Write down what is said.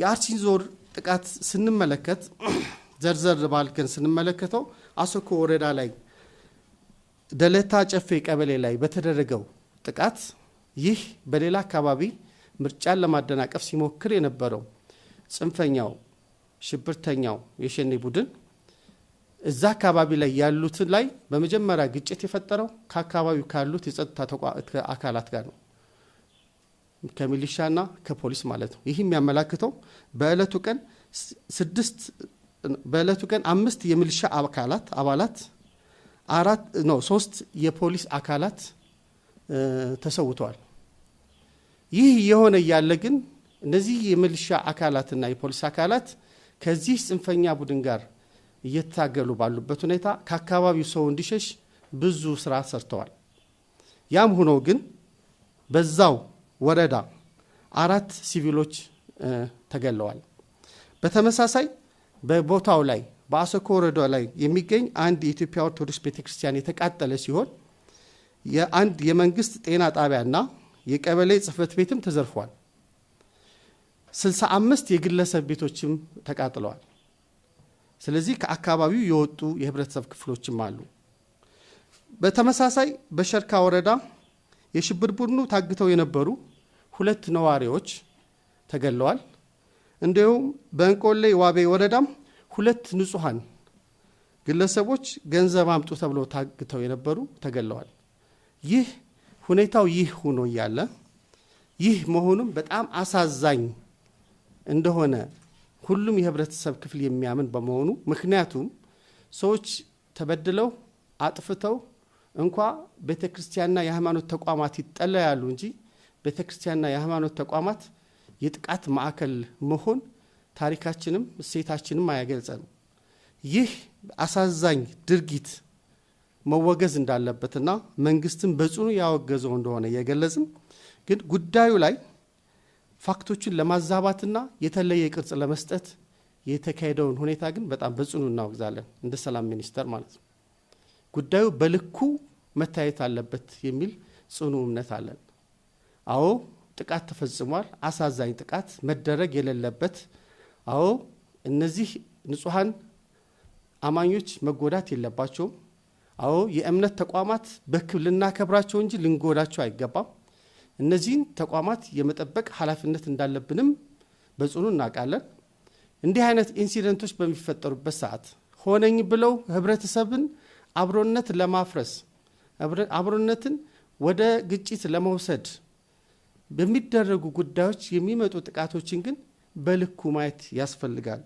የአርሲ ዞን ጥቃት ስንመለከት ዘርዘር ባልከን ስንመለከተው አሰኮ ወረዳ ላይ ደለታ ጨፌ ቀበሌ ላይ በተደረገው ጥቃት ይህ በሌላ አካባቢ ምርጫን ለማደናቀፍ ሲሞክር የነበረው ጽንፈኛው ሽብርተኛው የሸኔ ቡድን እዛ አካባቢ ላይ ያሉት ላይ በመጀመሪያ ግጭት የፈጠረው ከአካባቢው ካሉት የጸጥታ አካላት ጋር ነው፣ ከሚሊሻና ከፖሊስ ማለት ነው። ይህ የሚያመላክተው በእለቱ ቀን 5 የሚሊሻ አባላት 3 የፖሊስ አካላት ተሰውተዋል። ይህ የሆነ ያለ ግን እነዚህ የሚሊሻ አካላትና የፖሊስ አካላት ከዚህ ጽንፈኛ ቡድን ጋር እየታገሉ ባሉበት ሁኔታ ከአካባቢው ሰው እንዲሸሽ ብዙ ስራ ሰርተዋል። ያም ሆኖ ግን በዛው ወረዳ 4 ሲቪሎች ተገለዋል። በተመሳሳይ በቦታው ላይ በአሰኮ ወረዳ ላይ የሚገኝ አንድ የኢትዮጵያ ኦርቶዶክስ ቤተክርስቲያን የተቃጠለ ሲሆን የአንድ የመንግስት ጤና ጣቢያና የቀበሌ ጽህፈት ቤትም ተዘርፏል። 65 የግለሰብ ቤቶችም ተቃጥለዋል። ስለዚህ ከአካባቢው የወጡ የህብረተሰብ ክፍሎችም አሉ። በተመሳሳይ በሸርካ ወረዳ የሽብር ቡድኑ ታግተው የነበሩ 2 ነዋሪዎች ተገለዋል። እንዲሁም በእንቆሌ ዋቤ ወረዳም 2 ንጹሃን ግለሰቦች ገንዘብ አምጡ ተብለው ታግተው የነበሩ ተገለዋል። ይህ ሁኔታው ሆኖ ያለ ይህ መሆኑም በጣም አሳዛኝ እንደሆነ ሁሉም የህብረተሰብ ክፍል የሚያምን በመሆኑ ምክንያቱም ሰዎች ተበድለው አጥፍተው እንኳ ቤተክርስቲያንና የሃይማኖት ተቋማት ይጠለያሉ እንጂ ቤተክርስቲያንና የሃይማኖት ተቋማት የጥቃት ማዕከል መሆን ታሪካችንም እሴታችንም አያገልጸንም። ይህ አሳዛኝ ድርጊት መወገዝ እንዳለበትና መንግስትም በጽኑ ያወገዘው እንደሆነ የገለጽን ግን ጉዳዩ ላይ ፋክቶችን ለማዛባትና የተለየ ቅርጽ ለመስጠት የተካሄደውን ሁኔታ ግን በጣም በጽኑ እናወግዛለን፣ እንደ ሰላም ሚኒስተር ማለት ነው። ጉዳዩ በልኩ መታየት አለበት የሚል ጽኑ እምነት አለን። አዎ ጥቃት ተፈጽሟል፣ አሳዛኝ ጥቃት መደረግ የሌለበት። አዎ እነዚህ ንጹሃን አማኞች መጎዳት የለባቸውም። አዎ የእምነት ተቋማት በክብር ልናከብራቸው እንጂ ልንጎዳቸው አይገባም። እነዚህን ተቋማት የመጠበቅ ኃላፊነት እንዳለብንም በጽኑ እናውቃለን። እንዲህ አይነት ኢንሲደንቶች በሚፈጠሩበት ሰዓት ሆነኝ ብለው ህብረተሰብን አብሮነት ለማፍረስ አብሮነትን ወደ ግጭት ለመውሰድ በሚደረጉ ጉዳዮች የሚመጡ ጥቃቶችን ግን በልኩ ማየት ያስፈልጋል።